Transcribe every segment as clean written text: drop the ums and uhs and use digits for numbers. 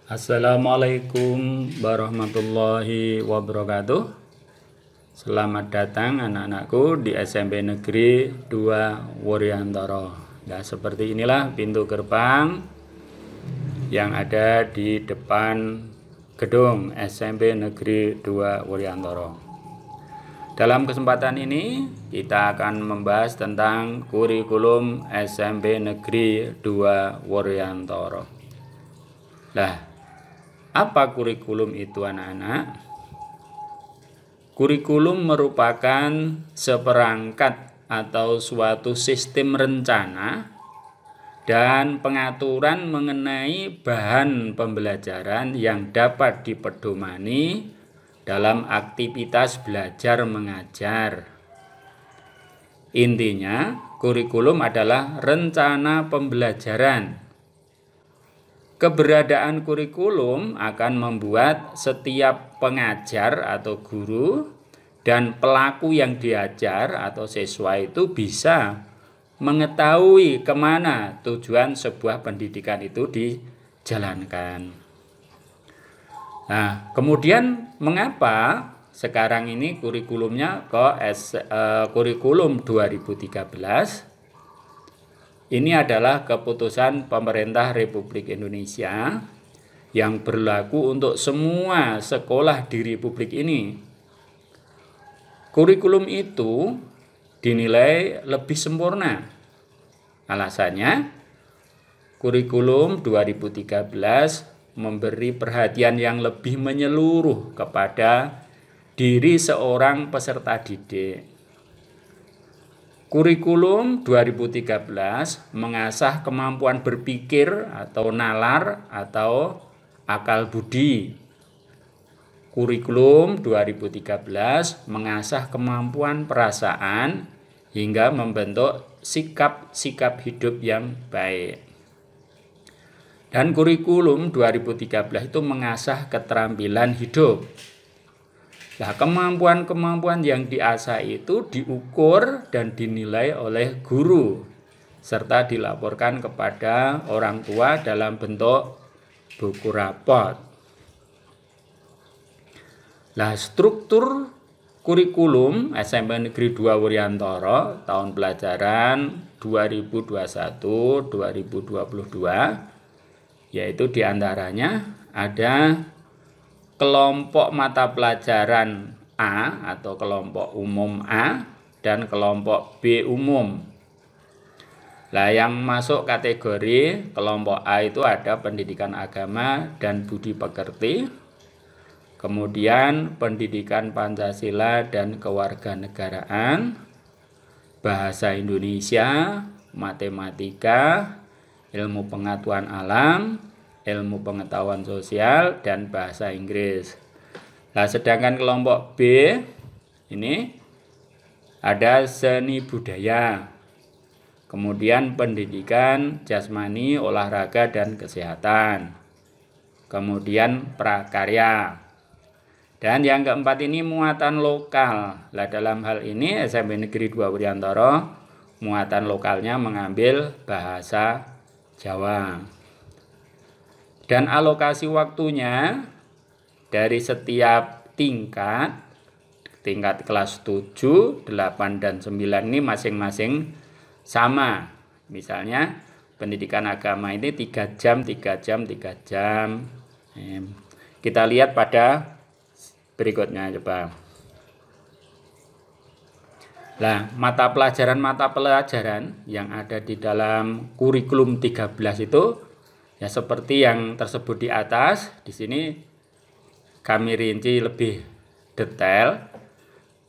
Assalamualaikum warahmatullahi wabarakatuh. Selamat datang anak-anakku di SMP Negeri 2 Wuryantara. Nah, seperti inilah pintu gerbang yang ada di depan gedung SMP Negeri 2 Wuryantara. Dalam kesempatan ini kita akan membahas tentang kurikulum SMP Negeri 2 Wuryantara. Nah, apa kurikulum itu anak-anak? Kurikulum merupakan seperangkat atau suatu sistem rencana dan pengaturan mengenai bahan pembelajaran yang dapat dipedomani dalam aktivitas belajar mengajar. Intinya, kurikulum adalah rencana pembelajaran. Keberadaan kurikulum akan membuat setiap pengajar atau guru dan pelaku yang diajar atau siswa itu bisa mengetahui kemana tujuan sebuah pendidikan itu dijalankan. Nah, kemudian mengapa sekarang ini kurikulumnya kok kurikulum 2013? Ini adalah keputusan pemerintah Republik Indonesia yang berlaku untuk semua sekolah di Republik ini. Kurikulum itu dinilai lebih sempurna. Alasannya, kurikulum 2013 memberi perhatian yang lebih menyeluruh kepada diri seorang peserta didik. Kurikulum 2013 mengasah kemampuan berpikir atau nalar atau akal budi. Kurikulum 2013 mengasah kemampuan perasaan hingga membentuk sikap-sikap hidup yang baik. Dan kurikulum 2013 itu mengasah keterampilan hidup. Nah, kemampuan-kemampuan yang diasah itu diukur dan dinilai oleh guru serta dilaporkan kepada orang tua dalam bentuk buku raport. Nah, struktur kurikulum SMP Negeri 2 Wuryantara tahun pelajaran 2021-2022 yaitu diantaranya ada kelompok mata pelajaran A atau kelompok umum A dan kelompok B umum. Nah, yang masuk kategori kelompok A itu ada pendidikan agama dan budi pekerti, kemudian pendidikan Pancasila dan kewarganegaraan, bahasa Indonesia, matematika, ilmu pengetahuan alam, ilmu pengetahuan sosial, dan bahasa Inggris. Nah, sedangkan kelompok B ini ada seni budaya, kemudian pendidikan jasmani, olahraga, dan kesehatan, kemudian prakarya. Dan yang keempat ini muatan lokal. Nah, dalam hal ini SMP Negeri 2 Wuryantara muatan lokalnya mengambil bahasa Jawa. Dan alokasi waktunya dari setiap tingkat kelas 7, 8, dan 9 ini masing-masing sama. Misalnya pendidikan agama ini 3 jam, 3 jam, 3 jam. Kita lihat pada berikutnya coba. Nah, mata pelajaran yang ada di dalam kurikulum 13 itu ya seperti yang tersebut di atas. Di sini kami rinci lebih detail,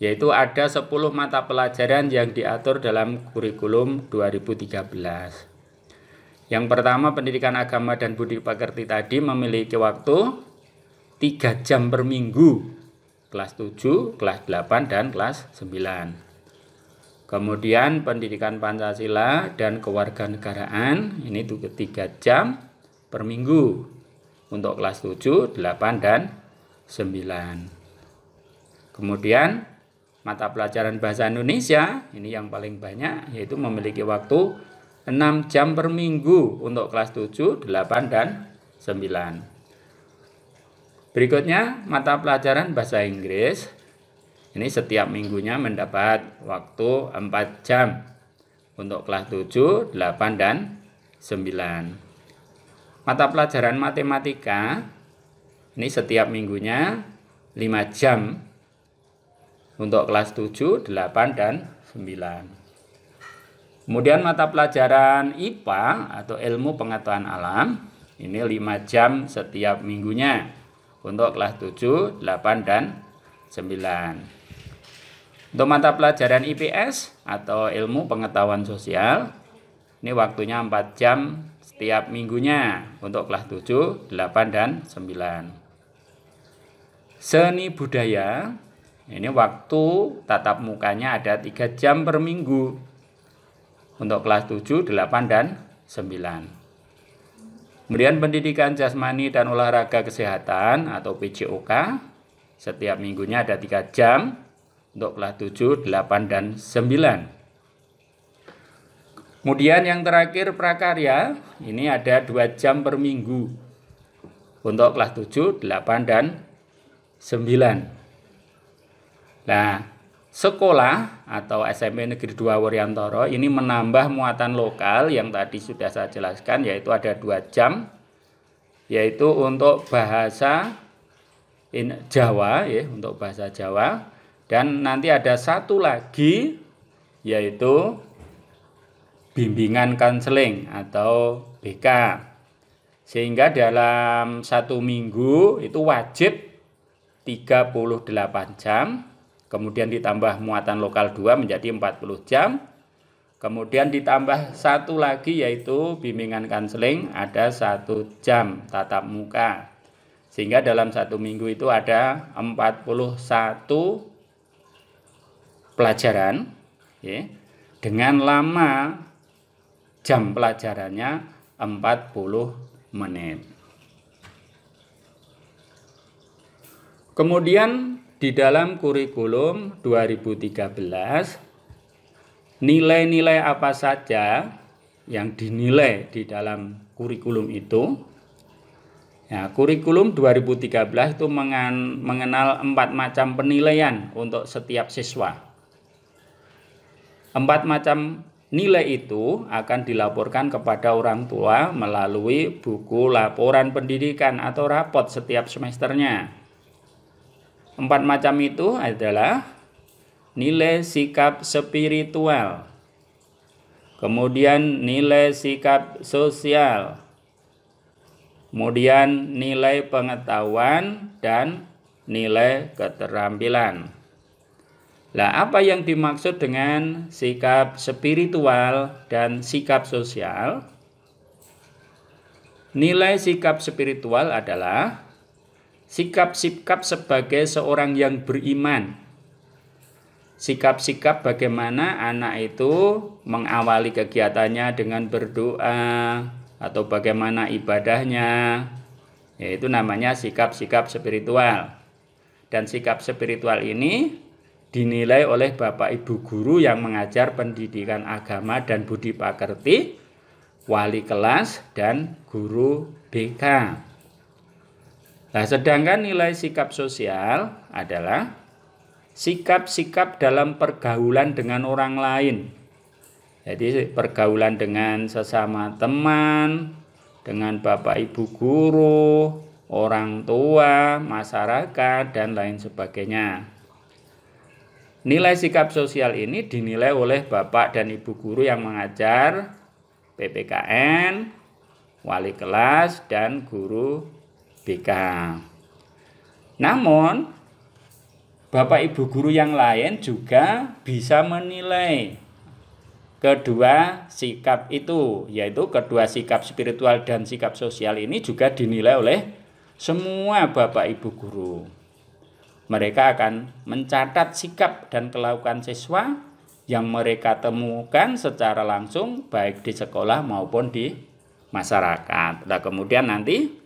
yaitu ada 10 mata pelajaran yang diatur dalam kurikulum 2013. Yang pertama, pendidikan agama dan budi pekerti tadi memiliki waktu 3 jam per minggu, kelas 7, kelas 8, dan kelas 9. Kemudian pendidikan Pancasila dan kewarganegaraan ini juga 3 jam per minggu untuk kelas 7, 8, dan 9. Kemudian mata pelajaran bahasa Indonesia ini yang paling banyak, yaitu memiliki waktu 6 jam per minggu untuk kelas 7, 8, dan 9. Berikutnya mata pelajaran bahasa Inggris. Ini setiap minggunya mendapat waktu 4 jam untuk kelas 7, 8, dan 9. Mata pelajaran matematika ini setiap minggunya 5 jam untuk kelas 7, 8, dan 9. Kemudian mata pelajaran IPA atau ilmu pengetahuan alam ini 5 jam setiap minggunya untuk kelas 7, 8, dan 9. Untuk mata pelajaran IPS atau ilmu pengetahuan sosial, ini waktunya 4 jam setiap minggunya untuk kelas 7, 8, dan 9. Seni budaya, ini waktu tatap mukanya ada 3 jam per minggu untuk kelas 7, 8, dan 9. Kemudian pendidikan jasmani dan olahraga kesehatan atau PJOK, setiap minggunya ada 3 jam untuk kelas 7, 8, dan 9. Kemudian yang terakhir prakarya, ini ada 2 jam per minggu untuk kelas 7, 8, dan 9. Nah, sekolah atau SMP Negeri 2 Wuryantoro ini menambah muatan lokal yang tadi sudah saya jelaskan, yaitu ada 2 jam, yaitu untuk bahasa Jawa, ya, untuk bahasa Jawa. Dan nanti ada satu lagi, yaitu bimbingan konseling atau BK. Sehingga dalam 1 minggu itu wajib 38 jam. Kemudian ditambah muatan lokal 2 menjadi 40 jam. Kemudian ditambah satu lagi, yaitu bimbingan konseling, ada 1 jam tatap muka. Sehingga dalam 1 minggu itu ada 41 pelajaran, ya, dengan lama jam pelajarannya 40 menit. Kemudian di dalam kurikulum 2013, nilai-nilai apa saja yang dinilai di dalam kurikulum itu? Ya, kurikulum 2013 itu mengenal 4 macam penilaian untuk setiap siswa. 4 macam nilai itu akan dilaporkan kepada orang tua melalui buku laporan pendidikan atau rapot setiap semesternya. 4 macam itu adalah nilai sikap spiritual, kemudian nilai sikap sosial, kemudian nilai pengetahuan, dan nilai keterampilan. Nah, apa yang dimaksud dengan sikap spiritual dan sikap sosial? Nilai sikap spiritual adalah sikap-sikap sebagai seorang yang beriman. Sikap-sikap bagaimana anak itu mengawali kegiatannya dengan berdoa atau bagaimana ibadahnya, yaitu namanya sikap-sikap spiritual. Dan sikap spiritual ini dinilai oleh Bapak Ibu guru yang mengajar pendidikan agama dan budi pekerti, wali kelas, dan guru BK. Nah, sedangkan nilai sikap sosial adalah sikap-sikap dalam pergaulan dengan orang lain. Jadi pergaulan dengan sesama teman, dengan Bapak Ibu guru, orang tua, masyarakat, dan lain sebagainya. Nilai sikap sosial ini dinilai oleh Bapak dan Ibu guru yang mengajar, PPKN, wali kelas, dan guru BK. Namun, Bapak Ibu guru yang lain juga bisa menilai kedua sikap itu, yaitu kedua sikap spiritual dan sikap sosial ini juga dinilai oleh semua Bapak Ibu guru. Mereka akan mencatat sikap dan kelakuan siswa yang mereka temukan secara langsung baik di sekolah maupun di masyarakat. Nah, kemudian nanti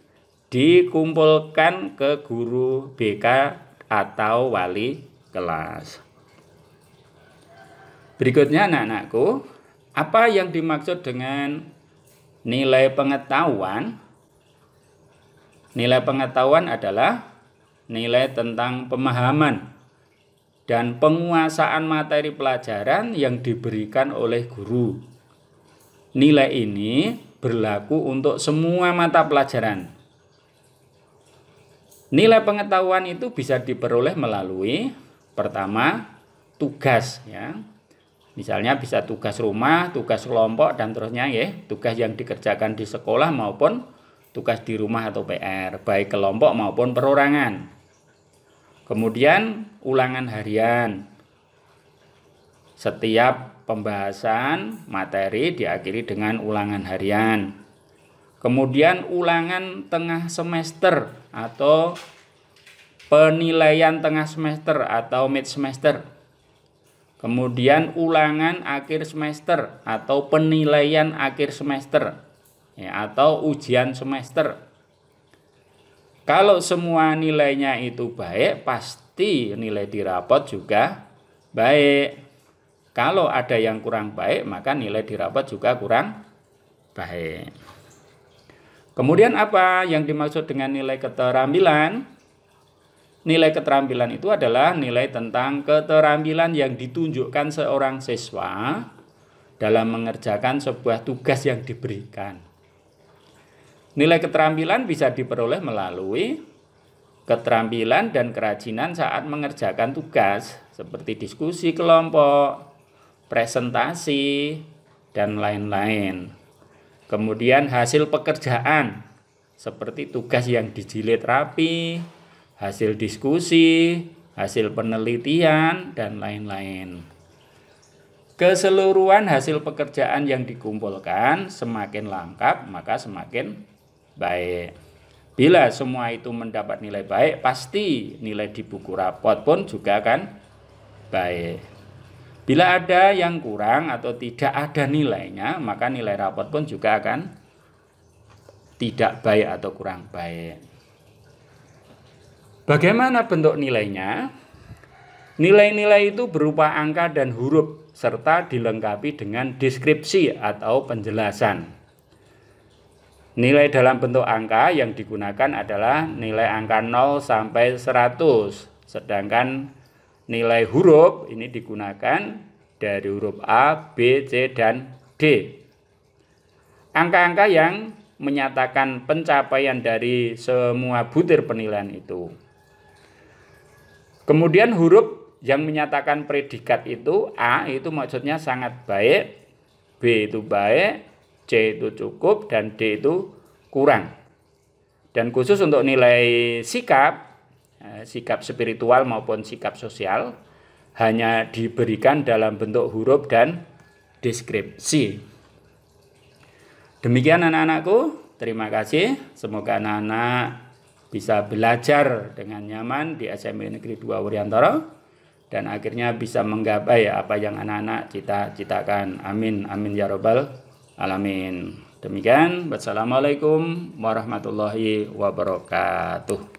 dikumpulkan ke guru BK atau wali kelas. Berikutnya anak-anakku, apa yang dimaksud dengan nilai pengetahuan? Nilai pengetahuan adalah nilai tentang pemahaman dan penguasaan materi pelajaran yang diberikan oleh guru. Nilai ini berlaku untuk semua mata pelajaran. Nilai pengetahuan itu bisa diperoleh melalui pertama tugas ya. Misalnya bisa tugas rumah, tugas kelompok dan terusnya ya, tugas yang dikerjakan di sekolah maupun tugas di rumah atau PR, baik kelompok maupun perorangan. Kemudian ulangan harian. Setiap pembahasan materi diakhiri dengan ulangan harian. Kemudian ulangan tengah semester atau penilaian tengah semester atau mid semester. Kemudian ulangan akhir semester atau penilaian akhir semester ya, atau ujian semester. Kalau semua nilainya itu baik, pasti nilai di rapot juga baik. Kalau ada yang kurang baik, maka nilai di rapot juga kurang baik. Kemudian apa yang dimaksud dengan nilai keterampilan? Nilai keterampilan itu adalah nilai tentang keterampilan yang ditunjukkan seorang siswa dalam mengerjakan sebuah tugas yang diberikan. Nilai keterampilan bisa diperoleh melalui keterampilan dan kerajinan saat mengerjakan tugas, seperti diskusi kelompok, presentasi, dan lain-lain. Kemudian hasil pekerjaan, seperti tugas yang dijilid rapi, hasil diskusi, hasil penelitian, dan lain-lain. Keseluruhan hasil pekerjaan yang dikumpulkan semakin lengkap, maka semakin baik. Bila semua itu mendapat nilai baik, pasti nilai di buku rapot pun juga akan baik. Bila ada yang kurang atau tidak ada nilainya, maka nilai rapot pun juga akan tidak baik atau kurang baik. Bagaimana bentuk nilainya? Nilai-nilai itu berupa angka dan huruf serta dilengkapi dengan deskripsi atau penjelasan. Nilai dalam bentuk angka yang digunakan adalah nilai angka 0 sampai 100. Sedangkan nilai huruf ini digunakan dari huruf A, B, C, dan D. Angka-angka yang menyatakan pencapaian dari semua butir penilaian itu. Kemudian huruf yang menyatakan predikat itu, A itu maksudnya sangat baik, B itu baik, C itu cukup, dan D itu kurang. Dan khusus untuk nilai sikap, sikap spiritual maupun sikap sosial, hanya diberikan dalam bentuk huruf dan deskripsi. Demikian anak-anakku, terima kasih. Semoga anak-anak bisa belajar dengan nyaman di SMP Negeri 2 Wuryantara dan akhirnya bisa menggapai apa yang anak-anak cita-citakan. Amin, amin ya robbal alamin. Demikian, wassalamualaikum warahmatullahi wabarakatuh.